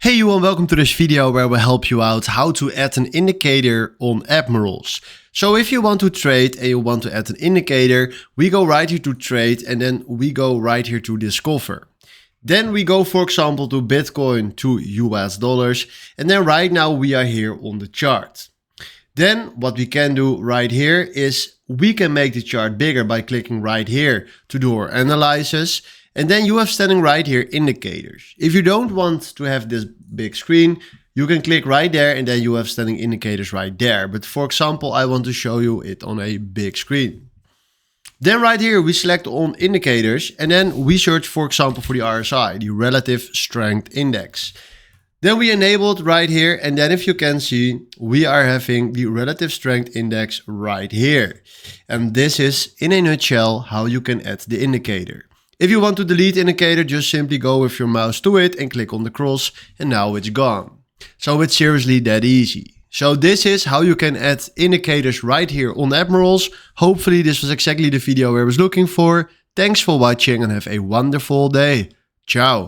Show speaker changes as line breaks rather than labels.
Hey you and welcome to this video where we'll help you out how to add an indicator on Admirals. So if you want to trade and you want to add an indicator, we go right here to trade and then we go right here to discover. Then we go, for example, to Bitcoin to US dollars, and then right now we are here on the chart. Then what we can do right here is we can make the chart bigger by clicking right here to do our analysis. And then you have standing right here indicators. If you don't want to have this big screen, you can click right there and then you have standing indicators right there. But for example, I want to show you it on a big screen. Then right here, we select on indicators and then we search, for example, for the RSI, the Relative Strength Index. Then we enable it right here. And then if you can see, we are having the Relative Strength Index right here. And this is in a nutshell how you can add the indicator. If you want to delete the indicator, just simply go with your mouse to it and click on the cross and now it's gone. So it's seriously that easy. So this is how you can add indicators right here on Admirals. Hopefully this was exactly the video I was looking for. Thanks for watching and have a wonderful day. Ciao.